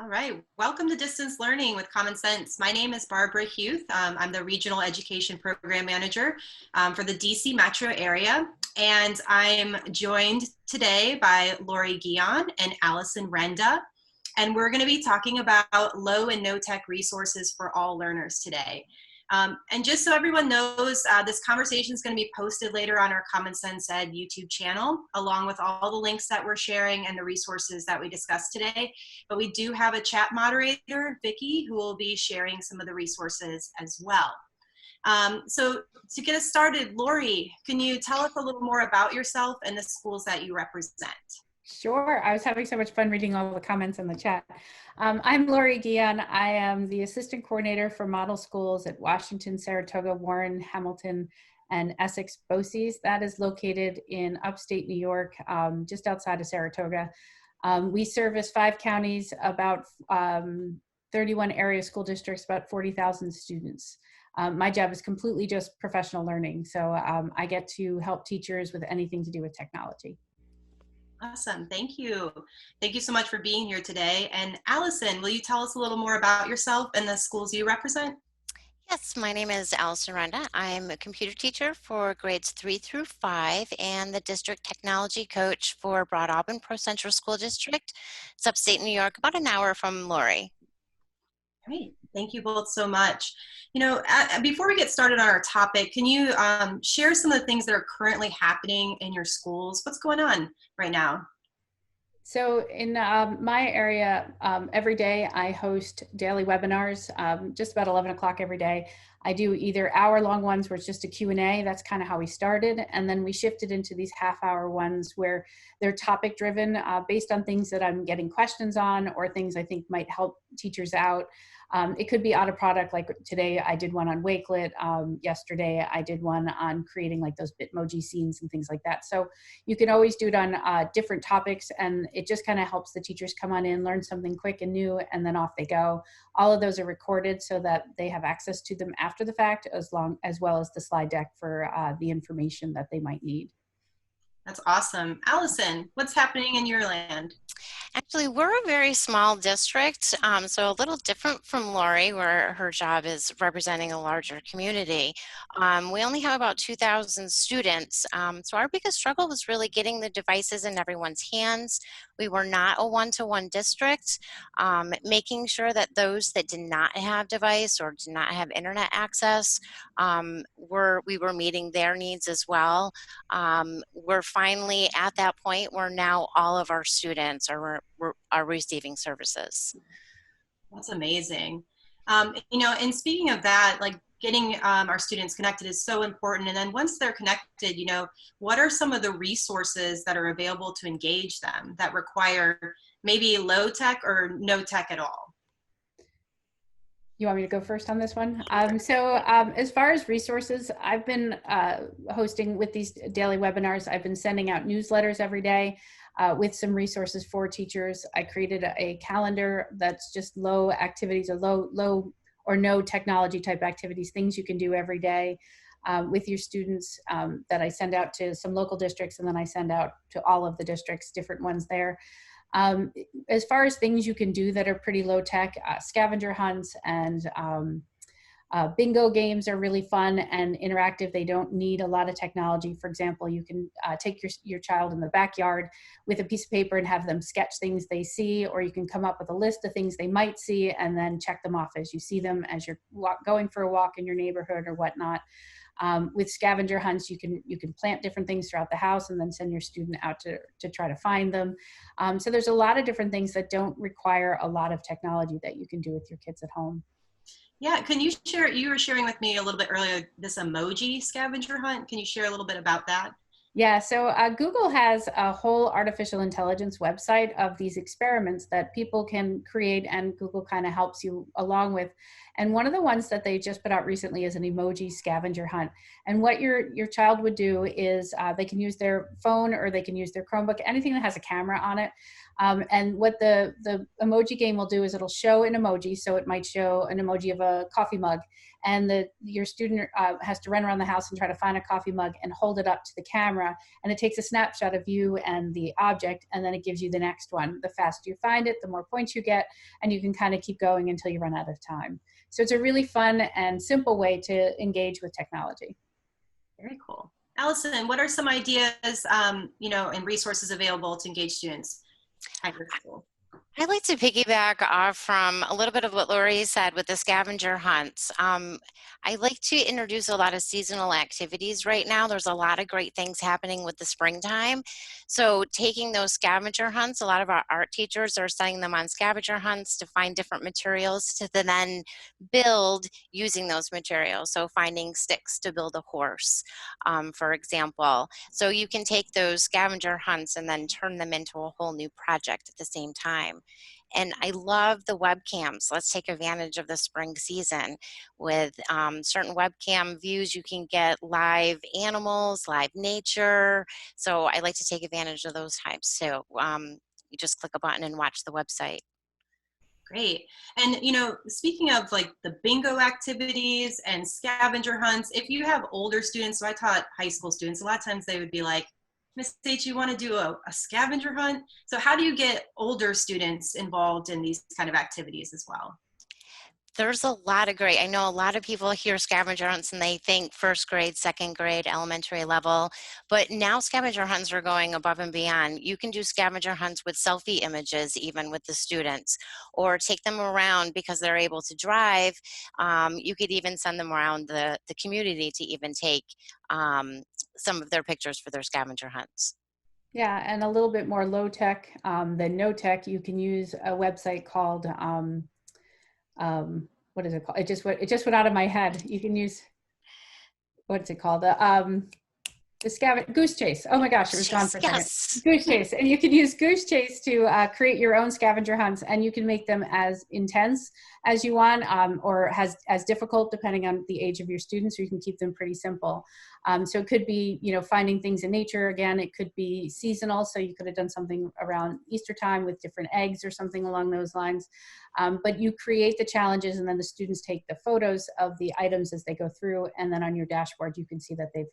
All right, welcome to Distance Learning with Common Sense. My name is Barbara Huth. I'm the Regional Education Program Manager for the DC metro area. And I'm joined today by Laurie Guyon and Allison Renda. And we're gonna be talking about low and no tech resources for all learners today. And just so everyone knows, this conversation is going to be posted later on our Common Sense Ed YouTube channel, along with all the links that we're sharing and the resources that we discussed today. But we do have a chat moderator, Vicki, who will be sharing some of the resources as well. So to get us started, Laurie, can you tell us a little more about yourself and the schools that you represent? Sure. I was having so much fun reading all the comments in the chat. I'm Laurie Guyon. I am the assistant coordinator for model schools at Washington, Saratoga, Warren, Hamilton, and Essex BOCES. That is located in upstate New York, just outside of Saratoga. We service 5 counties, about 31 area school districts, about 40,000 students. My job is completely just professional learning. So I get to help teachers with anything to do with technology. Awesome, thank you. Thank you so much for being here today. And Allison, will you tell us a little more about yourself and the schools you represent? Yes, my name is Allison Renda. I'm a computer teacher for grades 3 through 5 and the district technology coach for Broadalbin-Perth Central School District. It's upstate New York, about an hour from Laurie. Great, thank you both so much. You know, before we get started on our topic, can you share some of the things that are currently happening in your schools? What's going on right now? So in my area, every day I host daily webinars, just about 11 o'clock every day. I do either hour-long ones where it's just a Q&A, that's kind of how we started, and then we shifted into these half-hour ones where they're topic-driven based on things that I'm getting questions on or things I think might help teachers out. It could be out of product, like today I did one on Wakelet, yesterday I did one on creating like those Bitmoji scenes and things like that. So you can always do it on different topics, and it just kind of helps the teachers come on in, learn something quick and new, and then off they go. All of those are recorded so that they have access to them after the fact, as well as the slide deck for the information that they might need. That's awesome. Allison, what's happening in your land? Actually, we're a very small district, so a little different from Laurie, where her job is representing a larger community. We only have about 2,000 students, so our biggest struggle was really getting the devices in everyone's hands. We were not a one-to-one district, making sure that those that did not have device or did not have internet access, we were meeting their needs as well. We're finally at that point where now all of our students are receiving services. That's amazing. You know, and speaking of that, like getting our students connected is so important. And then once they're connected, you know, what are some of the resources that are available to engage them that require maybe low tech or no tech at all? You want me to go first on this one? As far as resources, I've been hosting with these daily webinars. I've been sending out newsletters every day with some resources for teachers. I created a calendar that's just low activities or low or no technology type activities, things you can do every day with your students that I send out to some local districts, and then I send out to all of the districts, different ones there. As far as things you can do that are pretty low tech, scavenger hunts and bingo games are really fun and interactive. They don't need a lot of technology. For example, you can take your child in the backyard with a piece of paper and have them sketch things they see, or you can come up with a list of things they might see and then check them off as you see them as you're going for a walk in your neighborhood or whatnot. With scavenger hunts, you can plant different things throughout the house and then send your student out to try to find them. So there's a lot of different things that don't require a lot of technology that you can do with your kids at home. Yeah, can you share, you were sharing with me a little bit earlier, this emoji scavenger hunt. Can you share a little bit about that? Yeah, so Google has a whole artificial intelligence website of these experiments that people can create, and Google kind of helps you along with. And one of the ones that they just put out recently is an emoji scavenger hunt. And what your child would do is they can use their phone or they can use their Chromebook, anything that has a camera on it. And what the emoji game will do is it'll show an emoji. So it might show an emoji of a coffee mug, and your student has to run around the house and try to find a coffee mug and hold it up to the camera. And it takes a snapshot of you and the object, and then it gives you the next one. The faster you find it, the more points you get, and you can kind of keep going until you run out of time. So it's a really fun and simple way to engage with technology. Very cool. Allison, what are some ideas, you know, and resources available to engage students at your school? I'd like to piggyback off from a little bit of what Laurie said with the scavenger hunts. I like to introduce a lot of seasonal activities right now. There's a lot of great things happening with the springtime. So taking those scavenger hunts, a lot of our art teachers are sending them on scavenger hunts to find different materials to then build using those materials. So finding sticks to build a horse, for example. So you can take those scavenger hunts and then turn them into a whole new project at the same time. And I love the webcams. Let's take advantage of the spring season. With certain webcam views, you can get live animals, live nature. So I like to take advantage of those types. So you just click a button and watch the website. Great. And, you know, speaking of like the bingo activities and scavenger hunts, if you have older students, so I taught high school students, a lot of times they would be like, Miss H, you want to do a scavenger hunt? So how do you get older students involved in these kind of activities as well? There's a lot of great, I know a lot of people hear scavenger hunts and they think first grade, second grade, elementary level, but now scavenger hunts are going above and beyond. You can do scavenger hunts with selfie images even with the students, or take them around because they're able to drive. You could even send them around the community to even take some of their pictures for their scavenger hunts. Yeah, and a little bit more low tech than no tech. You can use a website called what is it called? It just went out of my head. You can use, what's it called? The Goose Chase. Oh my gosh, it was gone for a second. Goose Chase. And you can use Goose Chase to create your own scavenger hunts, and you can make them as intense as you want, or as difficult depending on the age of your students, or you can keep them pretty simple. So it could be, you know, finding things in nature. Again, it could be seasonal. So you could have done something around Easter time with different eggs or something along those lines. But you create the challenges, and then the students take the photos of the items as they go through, and then on your dashboard, you can see that they've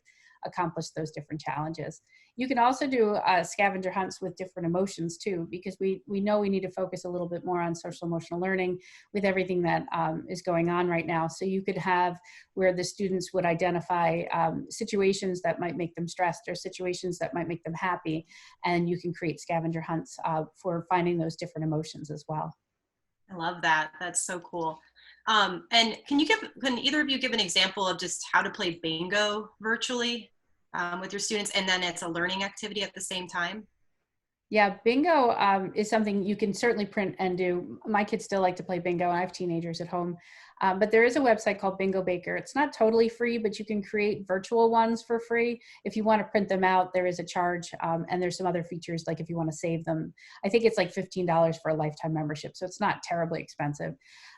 accomplished those different challenges. You can also do scavenger hunts with different emotions too, because we know we need to focus a little bit more on social emotional learning with everything that is going on right now. So you could have where the students would identify situations that might make them stressed or situations that might make them happy, and you can create scavenger hunts for finding those different emotions as well. I love that. That's so cool. And can either of you give an example of just how to play bingo virtually with your students, and then it's a learning activity at the same time? Yeah, bingo is something you can certainly print and do. My kids still like to play bingo. I have teenagers at home. But there is a website called Bingo Baker. It's not totally free, but you can create virtual ones for free. If you want to print them out, there is a charge. And there's some other features, like if you want to save them. I think it's like $15 for a lifetime membership, so it's not terribly expensive.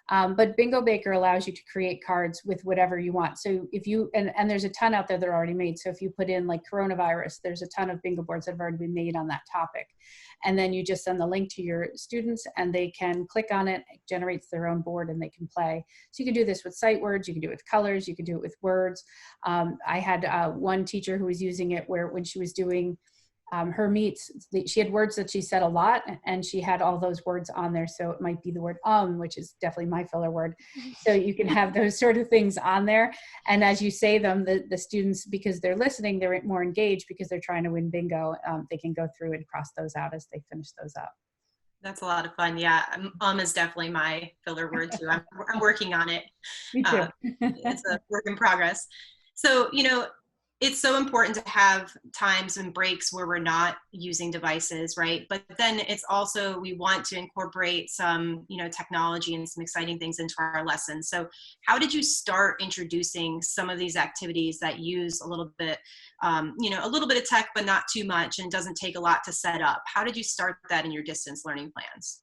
But Bingo Baker allows you to create cards with whatever you want. So if you, and there's a ton out there that are already made. So if you put in like coronavirus, there's a ton of bingo boards that have already been made on that topic. And then you just send the link to your students and they can click on it, it generates their own board and they can play. So you can do this with sight words, you can do it with colors, you can do it with words. I had one teacher who was using it where when she was doing her meets, she had words that she said a lot and she had all those words on there. So it might be the word which is definitely my filler word. So you can have those sort of things on there. And as you say them, the students, because they're listening, they're more engaged because they're trying to win bingo. They can go through and cross those out as they finish those up. That's a lot of fun. Yeah, is definitely my filler word too. I'm working on it. Me too. It's a work in progress. So, you know, it's so important to have times and breaks where we're not using devices, right? But then it's also, we want to incorporate some, you know, technology and some exciting things into our lessons. So how did you start introducing some of these activities that use a little bit, you know, a little bit of tech, but not too much and doesn't take a lot to set up? How did you start that in your distance learning plans?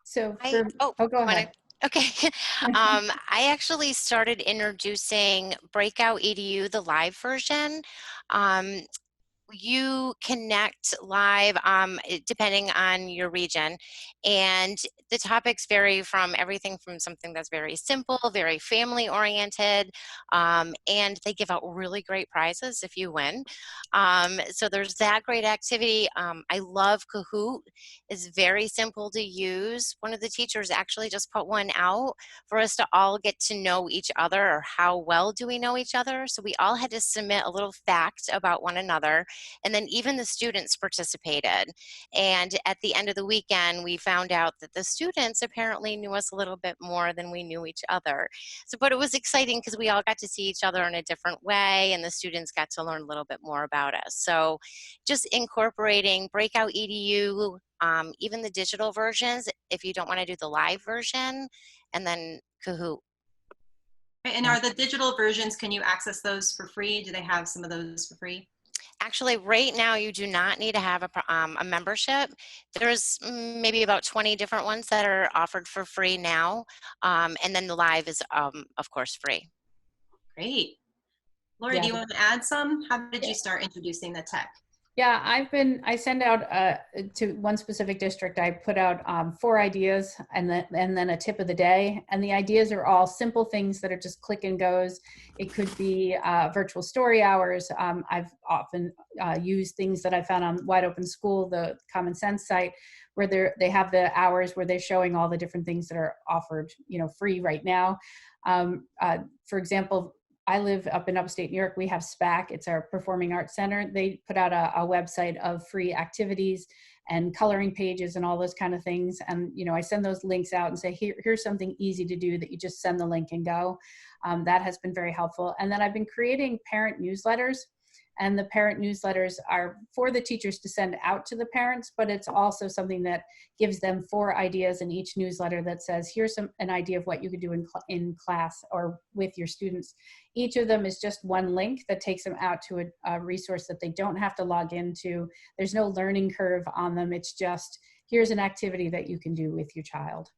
So go ahead. Okay. I actually started introducing Breakout EDU, the live version. you connect live depending on your region, and the topics vary from everything from something that's very simple, very family oriented, and they give out really great prizes if you win. So there's that great activity. I love Kahoot. It's very simple to use. One of the teachers actually just put one out for us to all get to know each other, or how well do we know each other. So we all had to submit a little fact about one another, and then even the students participated. And at the end of the weekend, we found out that the students apparently knew us a little bit more than we knew each other. So, but it was exciting because we all got to see each other in a different way, and the students got to learn a little bit more about us. So just incorporating Breakout EDU, even the digital versions, if you don't want to do the live version, and then Kahoot. And are the digital versions, can you access those for free? Do they have some of those for free? Actually, right now, you do not need to have a membership. There's maybe about 20 different ones that are offered for free now. And then the live is, of course, free. Great. Laurie, do you want to add some? How did you start introducing the tech? Yeah, I send out to one specific district, I put out 4 ideas and then a tip of the day. And the ideas are all simple things that are just click and goes. It could be virtual story hours. I've often used things that I found on Wide Open School, the Common Sense site, where they have the hours where they're showing all the different things that are offered, free right now. For example, I live up in upstate New York. We have SPAC. It's our Performing Arts Center. They put out a website of free activities and coloring pages and all those kind of things. And, I send those links out and say, here's something easy to do that you just send the link and go. That has been very helpful. And then I've been creating parent newsletters. And the parent newsletters are for the teachers to send out to the parents, but it's also something that gives them 4 ideas in each newsletter that says, here's an idea of what you could do in class or with your students. Each of them is just one link that takes them out to a resource that they don't have to log into. There's no learning curve on them. It's just, here's an activity that you can do with your child.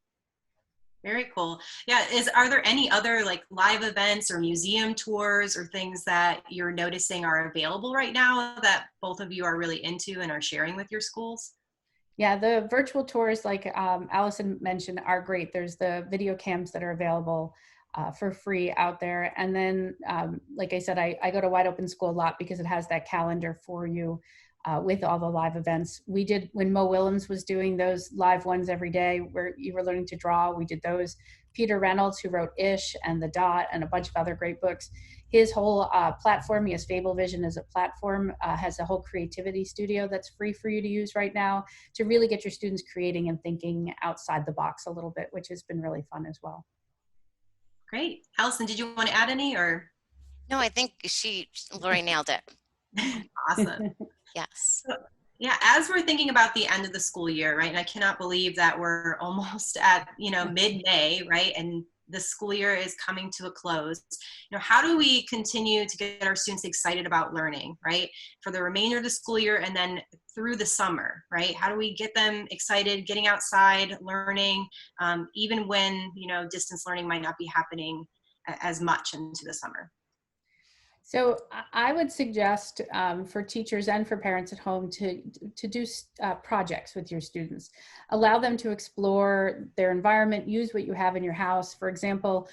Very cool. Yeah. Are there any other like live events or museum tours or things that you're noticing are available right now that both of you are really into and are sharing with your schools? Yeah, the virtual tours, like Allison mentioned, are great. There's the video cams that are available for free out there. And then, like I said, I go to Wide Open School a lot because it has that calendar for you with all the live events. We did, when Mo Willems was doing those live ones every day where you were learning to draw, we did those. Peter Reynolds, who wrote Ish and The Dot and a bunch of other great books, his whole platform, he has Fable Vision as a platform, has a whole creativity studio that's free for you to use right now to really get your students creating and thinking outside the box a little bit, which has been really fun as well. Great. Allison, did you want to add any or? No, I think Laurie nailed it. Awesome. Yes. So, yeah, as we're thinking about the end of the school year, right? And I cannot believe that we're almost at, mid-May, right? And the school year is coming to a close. How do we continue to get our students excited about learning, right? For the remainder of the school year and then through the summer, right? How do we get them excited, getting outside, learning, even when, distance learning might not be happening as much into the summer? So I would suggest for teachers and for parents at home to do projects with your students. Allow them to explore their environment, use what you have in your house. For example,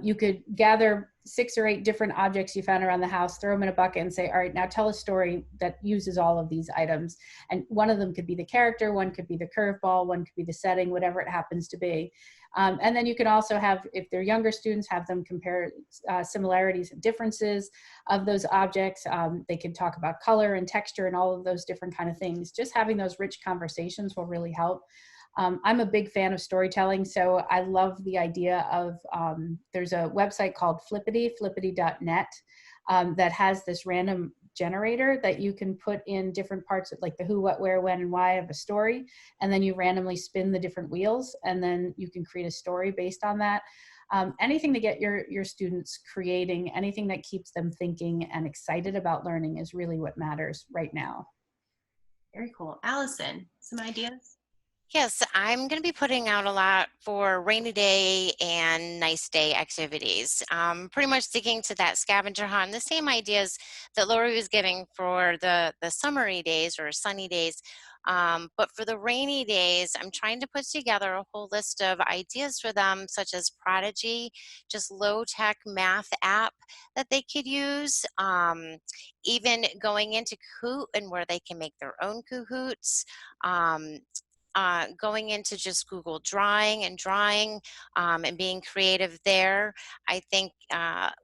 you could gather 6 or 8 different objects you found around the house, throw them in a bucket and say, all right, now tell a story that uses all of these items. And one of them could be the character, one could be the curveball, one could be the setting, whatever it happens to be. And then you can also have, if they're younger students, have them compare similarities and differences of those objects. They can talk about color and texture and all of those different kind of things. Just having those rich conversations will really help. I'm a big fan of storytelling, so I love the idea of, there's a website called flippity.net that has this random generator that you can put in different parts of like the who, what, where, when, and why of a story. And then you randomly spin the different wheels and then you can create a story based on that. Anything to get your students creating, anything that keeps them thinking and excited about learning is really what matters right now. Very cool. Allison, some ideas? Yes, I'm going to be putting out a lot for rainy day and nice day activities. Pretty much sticking to that scavenger hunt, the same ideas that Lori was giving for the summery days or sunny days. But for the rainy days, I'm trying to put together a whole list of ideas for them, such as Prodigy, just low-tech math app that they could use. Even going into Kahoot and where they can make their own Kahoots. Um, going into just Google drawing and being creative there. I think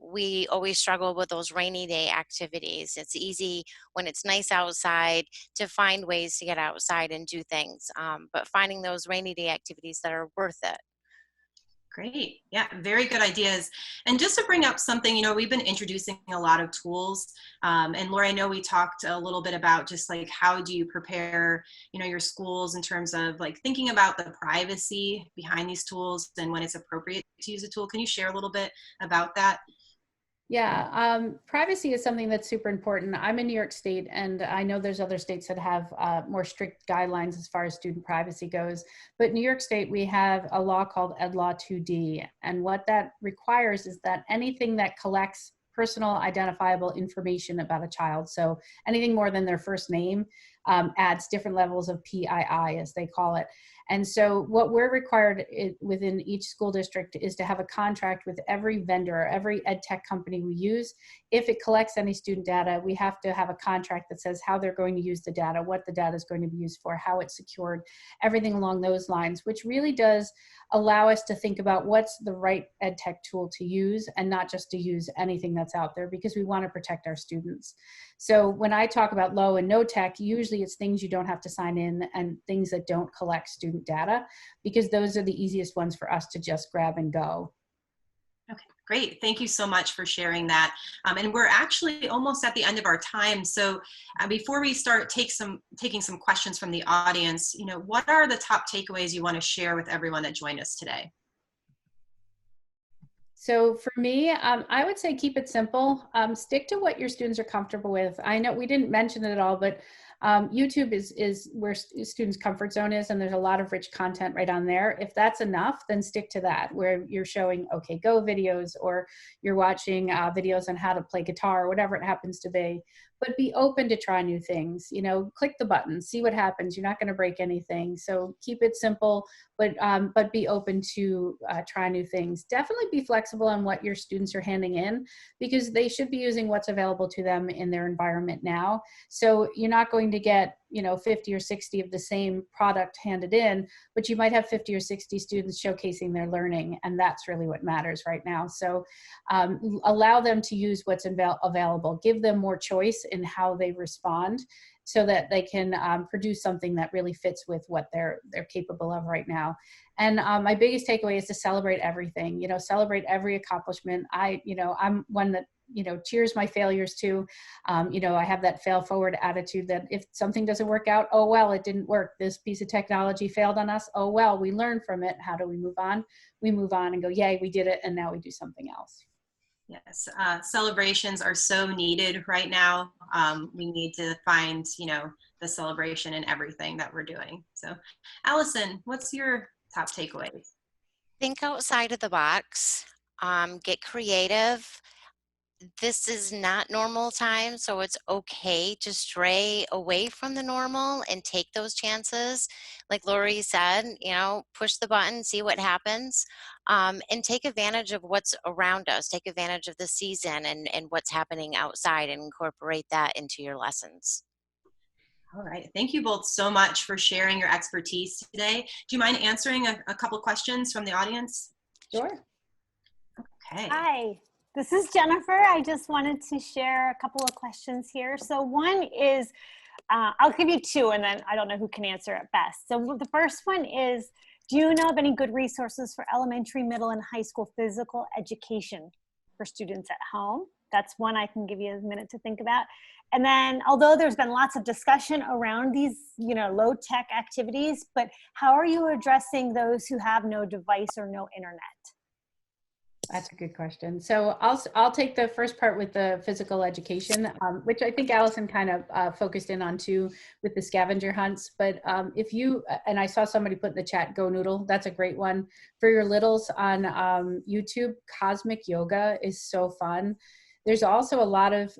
we always struggle with those rainy day activities. It's easy when it's nice outside to find ways to get outside and do things, but finding those rainy day activities that are worth it. Great. Yeah, very good ideas. And just to bring up something, we've been introducing a lot of tools. And Laura, I know we talked a little bit about just like how do you prepare, your schools in terms of like thinking about the privacy behind these tools and when it's appropriate to use a tool. Can you share a little bit about that? Yeah, privacy is something that's super important. I'm in New York State, and I know there's other states that have more strict guidelines as far as student privacy goes. But New York State, we have a law called Ed Law 2D. And what that requires is that anything that collects personal identifiable information about a child, so anything more than their first name, adds different levels of PII, as they call it. And so what we're required within each school district is to have a contract with every vendor, every ed tech company we use. If it collects any student data, we have to have a contract that says how they're going to use the data, what the data is going to be used for, how it's secured, everything along those lines, which really does allow us to think about what's the right ed tech tool to use and not just to use anything that's out there, because we want to protect our students. So when I talk about low and no tech, usually it's things you don't have to sign in and things that don't collect student data, because those are the easiest ones for us to just grab and go. Okay, great. Thank you so much for sharing that. And we're actually almost at the end of our time. So before we start taking some questions from the audience, what are the top takeaways you want to share with everyone that joined us today? So for me, I would say keep it simple. Stick to what your students are comfortable with. I know we didn't mention it at all, but YouTube is where students' comfort zone is, and there's a lot of rich content right on there. If that's enough, then stick to that, where you're showing OK Go videos, or you're watching videos on how to play guitar, or whatever it happens to be. But be open to try new things. Click the button, see what happens. You're not going to break anything. So keep it simple, but be open to try new things. Definitely be flexible on what your students are handing in, because they should be using what's available to them in their environment now. So you're not going to get 50 or 60 of the same product handed in, but you might have 50 or 60 students showcasing their learning, and that's really what matters right now. So allow them to use what's available. Give them more choice in how they respond, so that they can produce something that really fits with what they're capable of right now. And my biggest takeaway is to celebrate everything. Celebrate every accomplishment. I'm one that cheers my failures too. I have that fail forward attitude, that if something doesn't work out, oh well, it didn't work. This piece of technology failed on us. Oh well, we learn from it. How do we move on? We move on and go, yay, we did it, and now we do something else. Yes, celebrations are so needed right now. We need to find, the celebration in everything that we're doing. So, Allison, what's your top takeaways? Think outside of the box, get creative. This is not normal time, so it's okay to stray away from the normal and take those chances. Like Laurie said, push the button, see what happens, and take advantage of what's around us. Take advantage of the season and what's happening outside, and incorporate that into your lessons. All right. Thank you both so much for sharing your expertise today. Do you mind answering a couple questions from the audience? Sure. Okay. Hi. This is Jennifer. I just wanted to share a couple of questions here. So one is, I'll give you two, and then I don't know who can answer it best. So the first one is, do you know of any good resources for elementary, middle, and high school physical education for students at home? That's one I can give you a minute to think about. And then, although there's been lots of discussion around these, low-tech activities, but how are you addressing those who have no device or no internet? That's a good question. So I'll take the first part with the physical education, which I think Allison kind of focused in on too with the scavenger hunts. But if you, and I saw somebody put in the chat, Go Noodle, that's a great one. For your littles on YouTube, Cosmic Yoga is so fun. There's also a lot of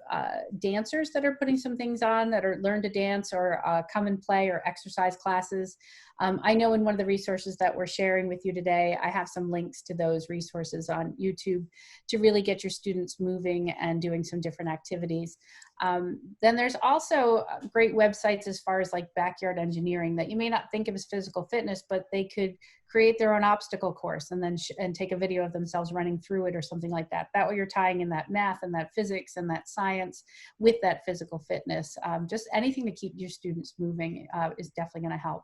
dancers that are putting some things on that are learn to dance or come and play or exercise classes. I know in one of the resources that we're sharing with you today, I have some links to those resources on YouTube to really get your students moving and doing some different activities. Then there's also great websites as far as like backyard engineering that you may not think of as physical fitness, but they could create their own obstacle course and then and take a video of themselves running through it or something like that. That way you're tying in that math and that physics and that science with that physical fitness. Just anything to keep your students moving is definitely going to help.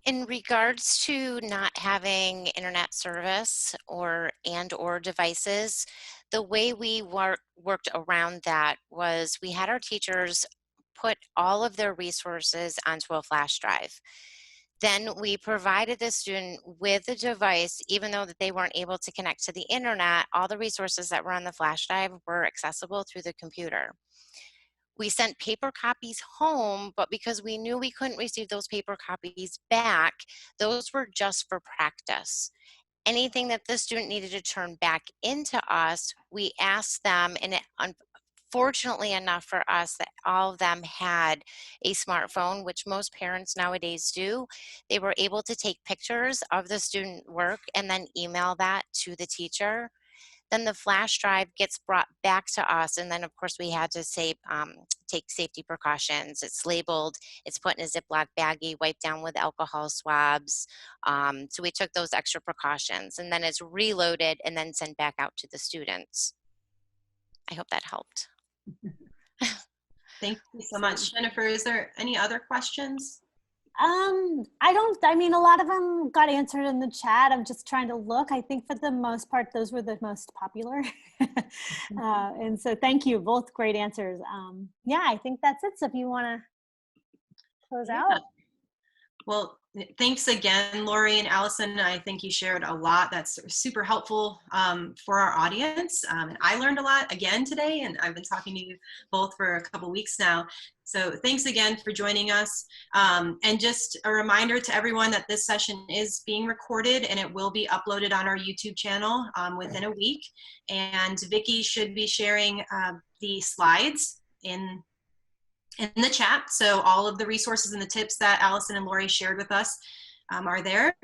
In regards to not having internet service or devices, the way we worked around that was we had our teachers put all of their resources onto a flash drive. Then we provided the student with a device, even though that they weren't able to connect to the internet, all the resources that were on the flash drive were accessible through the computer. We sent paper copies home, but because we knew we couldn't receive those paper copies back, those were just for practice. Anything that the student needed to turn back into us, we asked them, and fortunately enough for us that all of them had a smartphone, which most parents nowadays do. They were able to take pictures of the student work and then email that to the teacher. Then the flash drive gets brought back to us, and then of course we had to say, take safety precautions. It's labeled, it's put in a Ziploc baggie, wiped down with alcohol swabs. So we took those extra precautions, and then it's reloaded and then sent back out to the students. I hope that helped. Thank you so much. Jennifer, is there any other questions? I mean, a lot of them got answered in the chat. I'm just trying to look. I think for the most part, those were the most popular. And so thank you, both great answers. Yeah, I think that's it. So if you want to close out. Well, thanks again, Laurie and Allison. I think you shared a lot that's super helpful for our audience. And I learned a lot again today, and I've been talking to you both for a couple weeks now. So thanks again for joining us. And just a reminder to everyone that this session is being recorded and it will be uploaded on our YouTube channel within a week. And Vicki should be sharing the slides in the chat. So all of the resources and the tips that Allison and Laurie shared with us are there.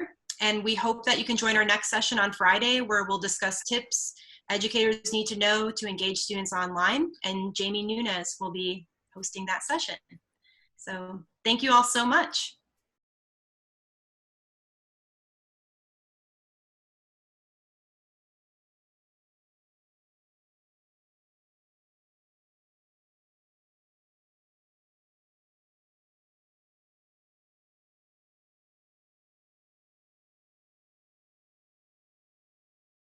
And we hope that you can join our next session on Friday, where we'll discuss tips educators need to know to engage students online. And Jamie Nunes will be hosting that session. So thank you all so much.